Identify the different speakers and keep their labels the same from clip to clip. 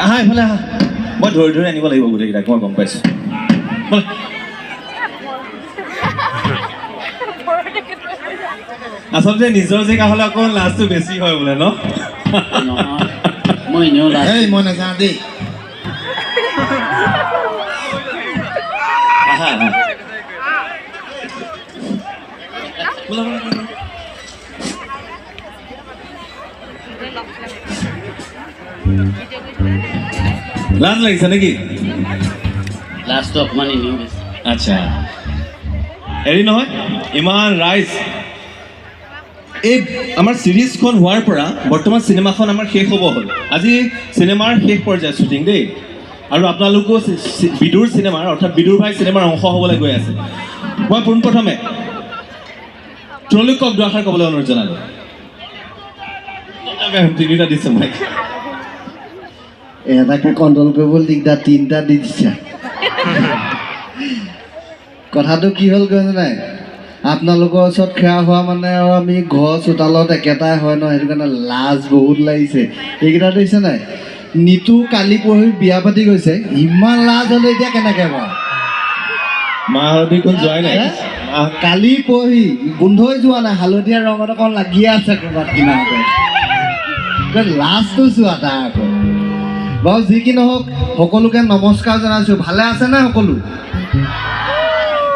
Speaker 1: আহা এইফালে আহা মই ধৰি ধৰি আনিব লাগিব গোটেইকেইটাক মই গম পাইছোঁ ব'লা আচলতে নিজৰ জেগা হ'লে অকণ লাজটো বেছি হয় বোলে ন
Speaker 2: মই এনেও
Speaker 3: মই নাযাওঁ দেই
Speaker 1: আহা আহা লাজ লাগিছে নেকি
Speaker 2: লাষ্টটো অকণমান এনেও বেছি
Speaker 1: আচ্ছা হেৰি নহয় ইমান ৰাইজ এই আমাৰ চিৰিজখন হোৱাৰ পৰা বৰ্তমান চিনেমাখন আমাৰ শেষ হ'ব হ'ল আজি চিনেমাৰ শেষ পৰ্যায়ৰ শ্বুটিং দেই আৰু আপোনালোকো বিদুৰ চিনেমাৰ অৰ্থাৎ বিদুৰ ভাই চিনেমাৰ অংশ হ'বলৈ গৈ আছে মই পোনপ্ৰথমে তেওঁলোকক দুআষাৰ ক'বলৈ অনুৰোধ জনালোঁ তিনিটা দিছে মই
Speaker 3: এটাকে কণ্ট্ৰল কৰিবলৈ দিগদাৰ তিনিটা দি দিছে কথাটো কি হ'ল গৈ নাই আপোনালোকৰ ওচৰত খেয়া হোৱা মানে আৰু আমি ঘৰ চোতালত একেটাই হয় ন সেইটো কাৰণে লাজ বহুত লাগিছে এইকেইটা দেখিছে নাই নিতু কালি পৰহি বিয়া পাতি গৈছে ইমান লাজ হ'লে এতিয়া কেনেকৈ বাৰু
Speaker 1: মাহঁতি কোন যোৱাই নাই
Speaker 3: কালি পৰহি গোন্ধই যোৱা নাই হালধীয়া ৰঙত অকণ লাগিয়ে আছে ক'ৰবাত কিনাৰতে লাজটো চোৱা তাৰ আকৌ বাৰু যি কি নহওক সকলোকে নমস্কাৰ জনাইছোঁ ভালে আছেনে সকলো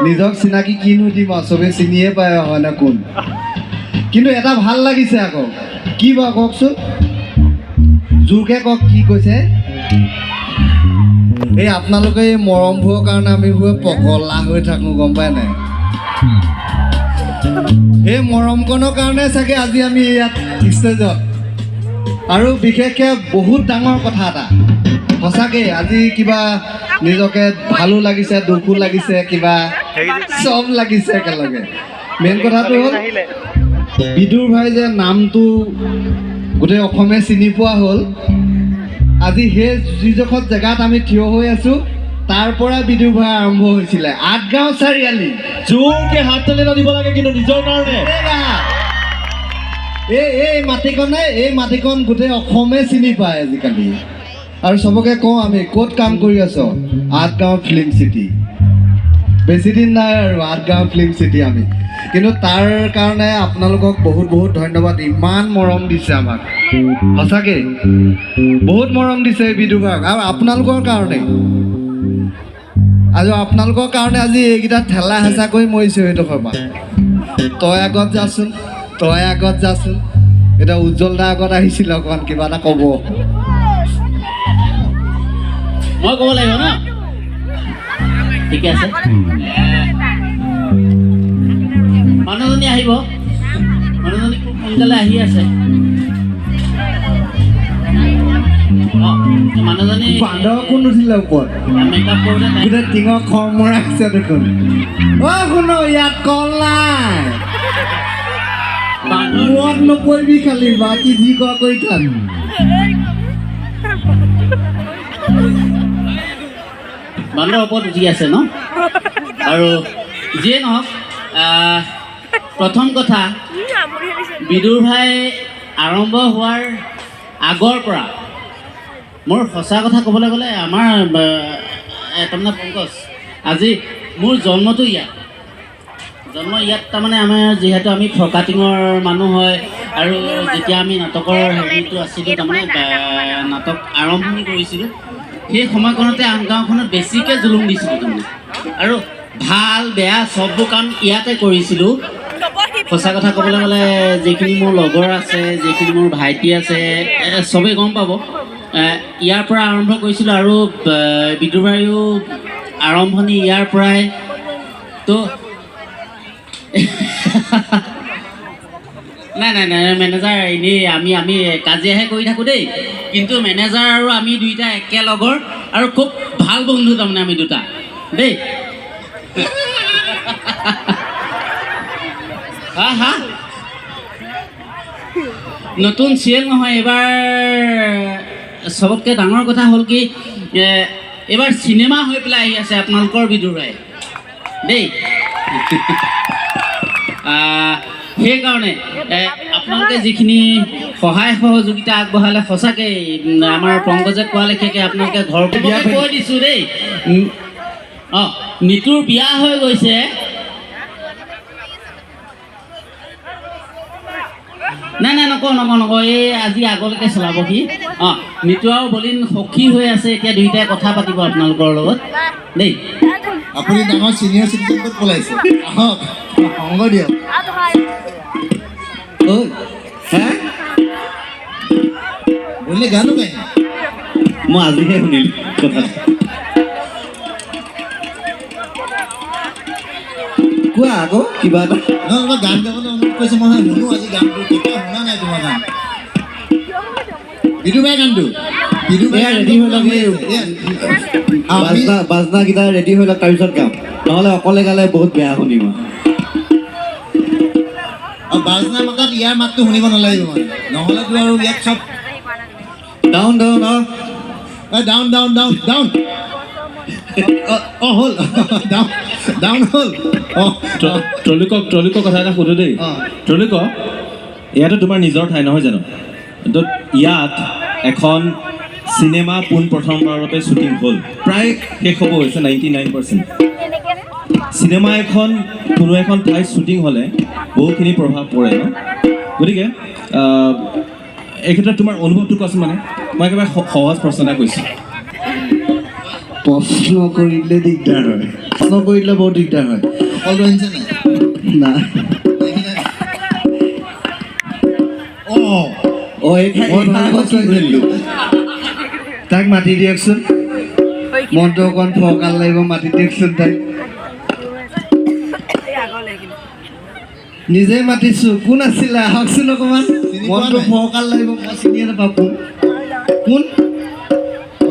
Speaker 3: নিজক চিনাকি কিনো দিম আৰু চবেই চিনিয়ে পায় হয় নে কোন কিন্তু এটা ভাল লাগিছে আকৌ কি বাৰু কওকচোন জোৰকৈ কওক কি কৈছে এই আপোনালোকে এই মৰমবোৰৰ কাৰণে আমি পগলা হৈ থাকোঁ গম পাই নাই এই মৰমকণৰ কাৰণে চাগে আজি আমি ইয়াত ষ্টেজত আৰু বিশেষকৈ বহুত ডাঙৰ কথা এটা সঁচাকৈ আজি কিবা নিজকে ভালো লাগিছে দুখো লাগিছে কিবা চব লাগিছে একেলগে মেইন কথাটো হ'ল বিদুৰ ভাই যে নামটো গোটেই অসমে চিনি পোৱা হ'ল আজি সেই যিডোখৰ জেগাত আমি থিয় হৈ আছোঁ তাৰ পৰা বিদুৰ ভাই আৰম্ভ হৈছিলে আঠগাঁও চাৰিআলি
Speaker 1: জোৰকৈ হাত তালি দিব লাগে কিন্তু নিজৰ কাৰণে
Speaker 3: এই মাটিকণ গোটেই অসমে চিনি পায় আজিকালি আৰু চবকে কওঁ আমি ক'ত কাম কৰি আছ আঠগাঁও ফিল্ম চিটি বেছি দিন নাই আৰু আঠগাঁও ফিল্ম চিটি আমি কিন্তু তাৰ কাৰণে আপোনালোকক বহুত বহুত ধন্যবাদ ইমান মৰম দিছে আমাক সঁচাকৈ বহুত মৰম দিছে বিদুভাক আৰু আপোনালোকৰ কাৰণে আজি এইকেইটা ঠেলা হেঁচা কৰি মৰিছোঁ সেইডোখৰ পৰা তই আগত যাচোন এতিয়া উজ্জ্বল দা আগত আহিছিল অকণমান কিবা এটা ক'ব
Speaker 2: মই ক'ব লাগিব ন ঠিকে আছে মানুহজনী আহিব মানুহজনী খুব সোনকালে আহি আছে মানুহজনী
Speaker 3: বান্দৰ কোন উঠিলে ওপৰত
Speaker 2: মেকআপ কৰোঁতে
Speaker 3: গোটেই টিঙৰ খৰমৰা আছে দেখোন শুনো ইয়াত কল নাই মূৰত নপৰিবি খালি বাকী যি কৰা কৰি থাক
Speaker 2: বান্দৰ ওপৰত উঠি আছে ন আৰু যিয়ে নহওক প্ৰথম কথা বিদুৰ ভাই আৰম্ভ হোৱাৰ আগৰ পৰা মোৰ সঁচা কথা ক'বলৈ গ'লে আমাৰ তাৰমানে পংকজ আজি মোৰ জন্মটো ইয়াত তাৰমানে আমাৰ যিহেতু আমি ফৰকাটিঙৰ মানুহ হয় আৰু যেতিয়া আমি নাটকৰ হেৰিটো আছিলোঁ তাৰমানে নাটক আৰম্ভণি কৰিছিলোঁ সেই সময়কণতে আন গাঁওখনত বেছিকৈ জুলুম দিছিলোঁ তাৰমানে আৰু ভাল বেয়া চববোৰ কাম ইয়াতে কৰিছিলোঁ সঁচা কথা ক'বলৈ গ'লে যিখিনি মোৰ লগৰ আছে যিখিনি মোৰ ভাইটি আছে চবেই গম পাব ইয়াৰ পৰা আৰম্ভ কৰিছিলোঁ আৰু বিদুৰ ভাইও আৰম্ভণি ইয়াৰ পৰাই তো নাই মেনেজাৰ এনেই আমি কাজিয়াহে কৰি থাকোঁ দেই কিন্তু মেনেজাৰ আৰু আমি দুইটা একেলগৰ আৰু খুব ভাল বন্ধু তাৰমানে আমি দুটা দেই হা নতুন চিৰিয়েল নহয় এইবাৰ চবতকৈ ডাঙৰ কথা হ'ল কি এইবাৰ চিনেমা হৈ পেলাই আহি আছে আপোনালোকৰ বিদুৰ ভাই দেই সেইকাৰণে আপোনালোকে যিখিনি সহায় সহযোগিতা আগবঢ়ালে সঁচাকৈ আমাৰ পংকজে কোৱা লেখীয়াকৈ আপোনালোকে ঘৰ কৈ দিছোঁ দেই। অঁ, নিতুৰ বিয়া হৈ গৈছে। নাই নকওঁ এই আজি আগলৈকে চলাব সি। অঁ, নিতু আৰু বলিন সখী হৈ আছে, এতিয়া দুয়োটাই কথা পাতিব আপোনালোকৰ লগত দেই।
Speaker 3: আপুনি ডাঙৰ চিনিয়ৰ চিটিজেন ক'ত পলাইছে? আহক সংগ দিয়ক। ঐ হে বলে গানো গাই
Speaker 1: মই আজিহে শুনিলোঁ কথা।
Speaker 3: কোৱা আকৌ কিবা এটা। নহয় গান গাবলৈ অনুৰোধ কৰিছে, মই শুনো আজি গানটো, কেতিয়া শুনা নাই তোমাৰ গান। বিদু বাই গানটো ৰেডি হৈ লওক, বাজনাকেইটা ৰেডি হৈ লওক, তাৰপিছত গাম। নহ'লে অকলে গালে বহুত বেয়া শুনিব। বাজনা মাতত ইয়াৰ মাতটো শুনিব নালাগিব মানে, নহ'লেতো আৰু ইয়াত চব down down down down down down অঁ হ'ল ডাউন ডাউন হ'ল। অঁ
Speaker 1: ট্ৰলিকক কথা এটা সোধোঁ দেই। ট্ৰলিক, ইয়াতো তোমাৰ নিজৰ ঠাই নহয় জানো? তো ইয়াত এখন চিনেমা পোনপ্ৰথমবাৰৰ বাবে শ্বুটিং হ'ল, প্ৰায় শেষ হ'ব হৈছে 99%। চিনেমা কোনো এখন ঠাইত শ্বুটিং হ'লে বহুখিনি প্ৰভাৱ পৰে ন? গতিকে এই ক্ষেত্ৰত তোমাৰ অনুভৱটো কোৱাচোন। মানে মই একেবাৰে সহজ প্ৰশ্ন এটা কৈছোঁ।
Speaker 3: প্ৰশ্ন কৰিলে দিগদাৰ হয়, প্ৰশ্ন কৰিলে বহুত দিগদাৰ হয়। সকলো আহিছে নাই? তাক মাতি দিয়কচোন, মনটো অকণ ফৰকাল লাগিব, মাতি দিয়কচোন তাক। নিজে মাতিছোঁ, কোন আছিলে আহকচোন অকণমান, মনটো ফৰকাল লাগিব। মই চিনিয়ে নাপাওঁ কোন কোন।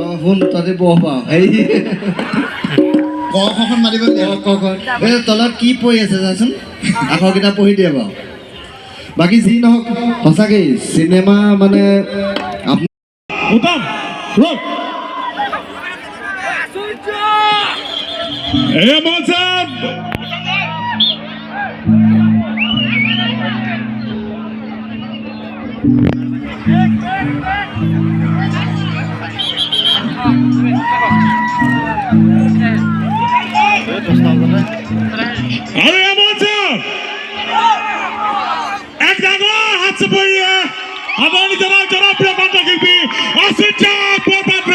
Speaker 3: অঁ শুন, তহঁতে বহ পাওঁ হেৰি কখন মাতিব কখন। এই তলত কি পঢ়ি আছে চাচোন, আখৰকেইটা পঢ়ি দিয়ে বাৰু। বাকী যি নহওক, সঁচাকৈ চিনেমা মানে
Speaker 4: এক ডাঙৰ হাত চাপৰিয়ে আদৰণি জনাওক জনপ্ৰিয় কণ্ঠশিল্পী অচিন্ত বৰপাত্ৰ।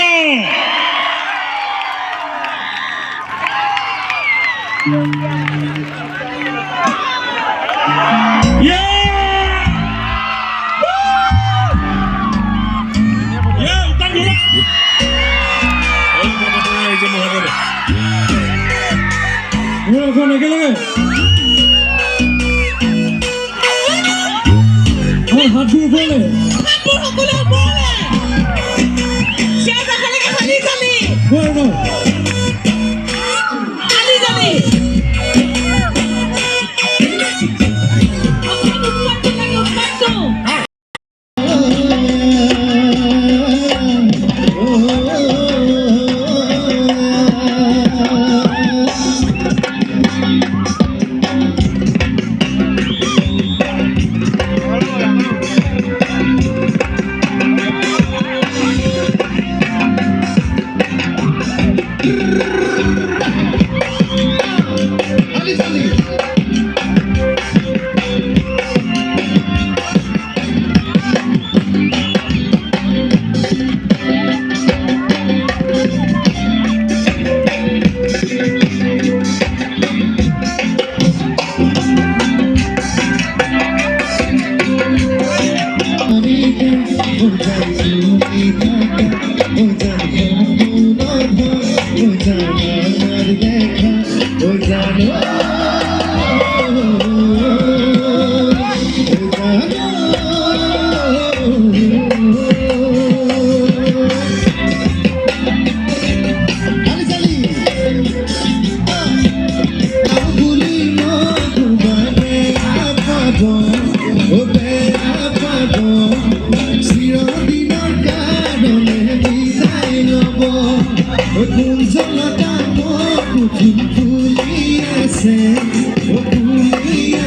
Speaker 4: একেলগে হাতবোৰ ওপৰলে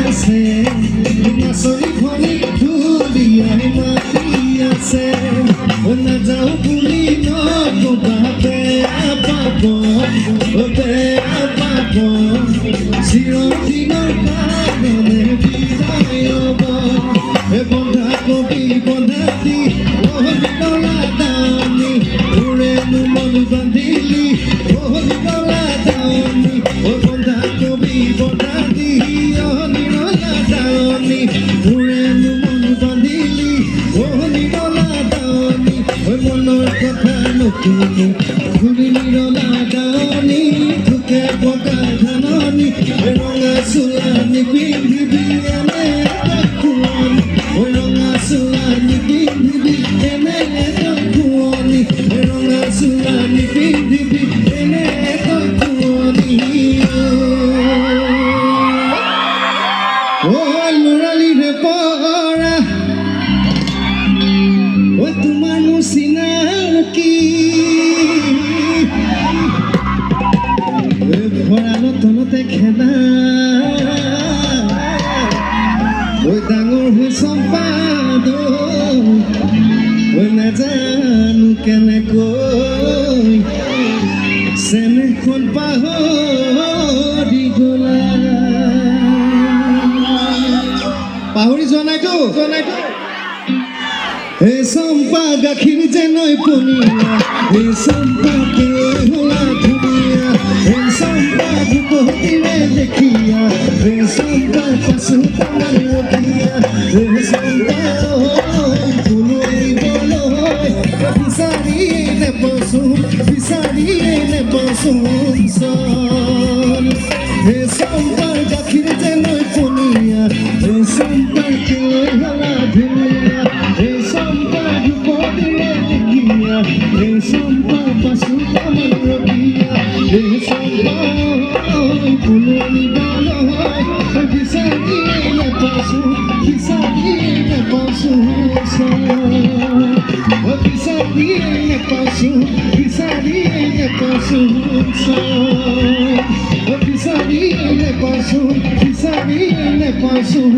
Speaker 4: আছে
Speaker 3: পাব বেয়া পাব চিৰদিনৰ কাৰণে বিদায় হ'ব বন্ধা কবি বন্ধা দি অহৰিতলা দানি উৰেনো মন বান্ধিলি অহৰিতলা দানি বন্ধা কবি বন্ধা দি অহৰিতলা দানি উৰেনো মন বান্ধিলি অহৰিতলা দানি মনৰ কথা নুশুনি ঘূৰিৰলা দানি থুকে পকা ধাননি ৰঙা চোলানি পিন্ধিবি এনে এটা খুৱনি ৰঙা চোলানি পিন্ধিবি এনে এটা খুৱনি ৰঙা চোলানি পিন্ধিবি এনে এটা খুৱনি ল'ৰালিৰে পৰা তোমাৰ চিনাকি ভঁৰালৰ তলতে খেদা ডাঙৰ হৈ চম্পাদ নাজানো কেনেকৈ চেনেহখন পাহৰি গলা পাহৰি যোৱা নাইতো হে চম্পা গাখীৰ যে নৈ পনীয়া হে চম্পা কেহলা ধুনীয়া হে চম্পা ধুপতিৰে দেখিয়া হে চম্পা পাছো তামাৰ ৰখিয়া হে চম্পা ফুলৰিবলৈ বিচাৰিয়ে নেপচোন হে চম্পাৰ গাখীৰ যে নৈ পনীয়া হে চম্পা কেহলা ধুনীয়া হে চম্পা ধুপতিৰে দেখিয়া হে চম্পা পাছো তামাৰ ৰখিয়া হে চম্পা ফুলৰিবলৈ বিচাৰিয়ে নেপচোন বিচাৰিয়ে নেপচোন বিচাৰিয়ে নেপচোন